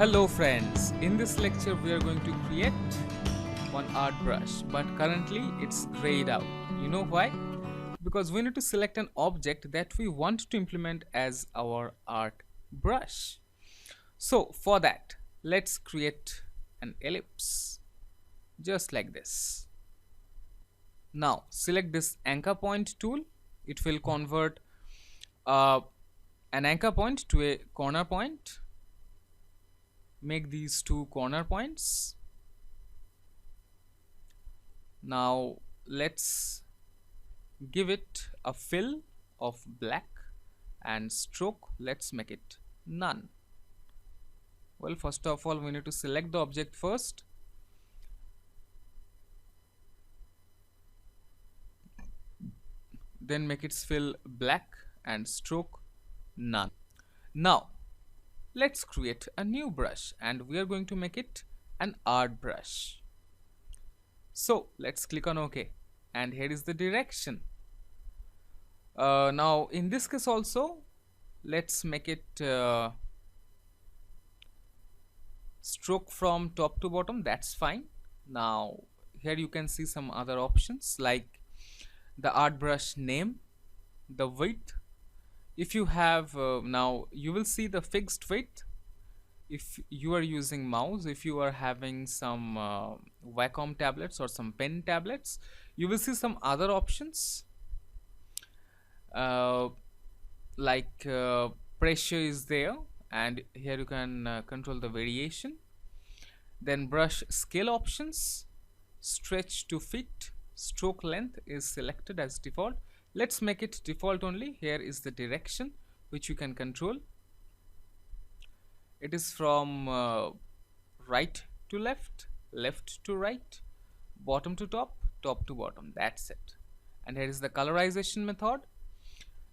Hello friends, in this lecture we are going to create one art brush, but currently it's grayed out. You know why? Because we need to select an object that we want to implement as our art brush. So for that, let's create an ellipse just like this. Now select this anchor point tool. It will convert uh, an anchor point to a corner point. Make these two corner points. Now let's give it a fill of black and stroke, let's make it none. Well, first of all we need to select the object first. Then make its fill black and stroke none. Now let's create a new brush and we are going to make it an art brush. So let's click on OK, and here is the direction. Now in this case also let's make it stroke from top to bottom, that's fine. Now here you can see some other options like the art brush name, the width. If you have now you will see the fixed width if you are using mouse. If you are having some Wacom tablets or some pen tablets, you will see some other options uh, like pressure is there, and here you can control the variation. Then brush scale options, stretch to fit, stroke length is selected as default. Let's make it default only. Here is the direction which you can control. It is from right to left, left to right, bottom to top, top to bottom, that's it. And here is the colorization method.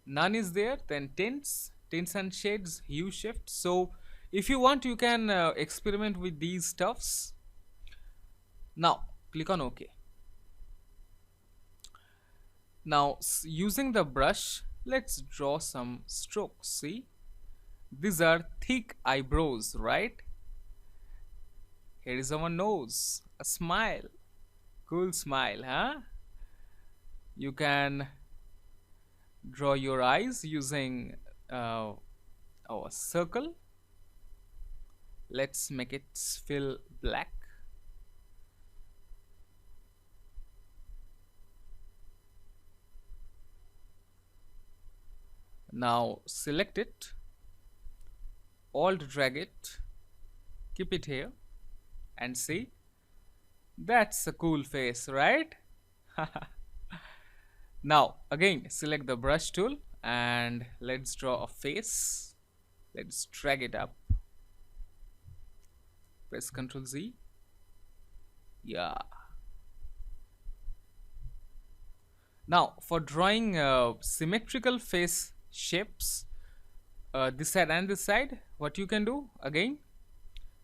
None is there. Then tints and shades, hue shift. So if you want you can experiment with these stuffs. Now click on OK. Now using the brush, let's draw some strokes. See, these are thick eyebrows, right? Here is our nose, a smile, cool smile, huh? You can draw your eyes using our circle. Let's make it fill black. Now select it, alt drag it, keep it here, and see, that's a cool face, right? Now again select the brush tool and let's draw a face. Let's drag it up, press Ctrl Z. Yeah. Now for drawing symmetrical face shapes, this side and this side, what you can do, again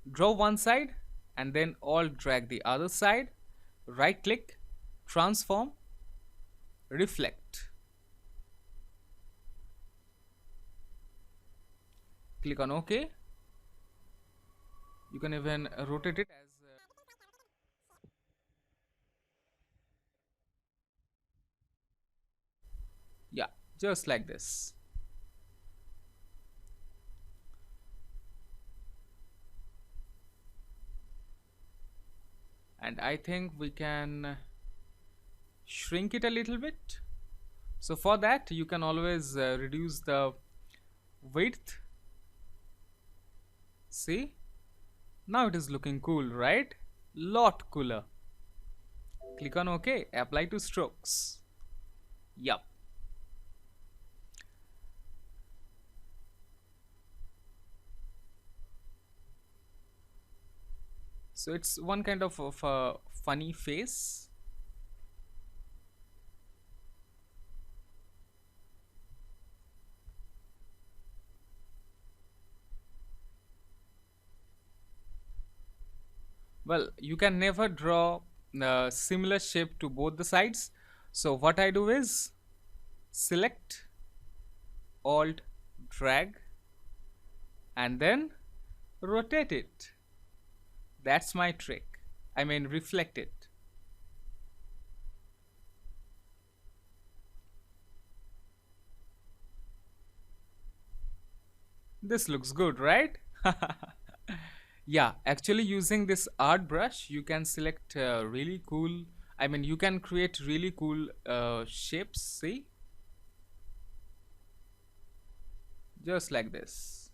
draw one side and then alt drag the other side, right click, transform, reflect, click on OK. You can even rotate it as yeah, just like this. And I think we can shrink it a little bit. So for that you can always reduce the width. See, now it is looking cool, right? Lot cooler. Click on OK, apply to strokes. Yup. So it's one kind of a funny face. Well, you can never draw a similar shape to both the sides. So what I do is select, alt drag, and then Rotate it. That's my trick. I mean, reflect it. This looks good, right? Yeah, actually, using this art brush, you can select really cool. I mean, you can create really cool shapes. See, just like this.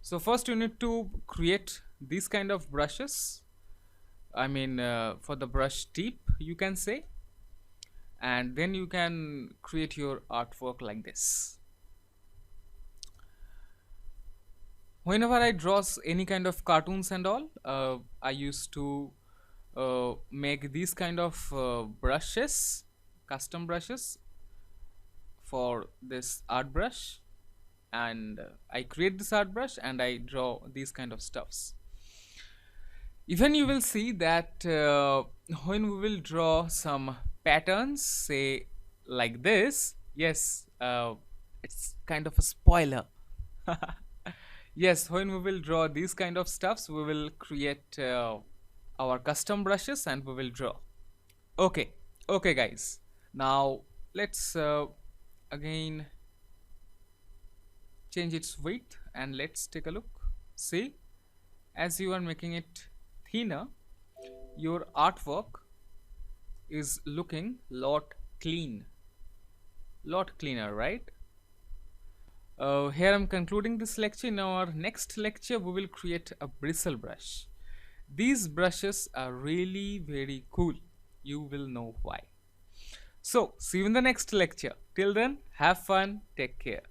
So first, you need to create these kind of brushes. I mean, for the brush tip, you can say, and then you can create your artwork like this. Whenever I draw any kind of cartoons and all, I used to make these kind of brushes, custom brushes for this art brush, and I create this art brush and I draw these kind of stuffs. Even you will see that when we will draw some patterns, say like this, yes, it's kind of a spoiler. Yes, when we will draw these kind of stuffs, we will create our custom brushes and we will draw. Okay, okay, guys. Now let's again change its width and let's take a look. See, as you are making it thinner, your artwork is looking lot cleaner, right? Here I'm concluding this lecture. In our next lecture, we will create a bristle brush. These brushes are really very cool. You will know why. So, see you in the next lecture. Till then, have fun, take care.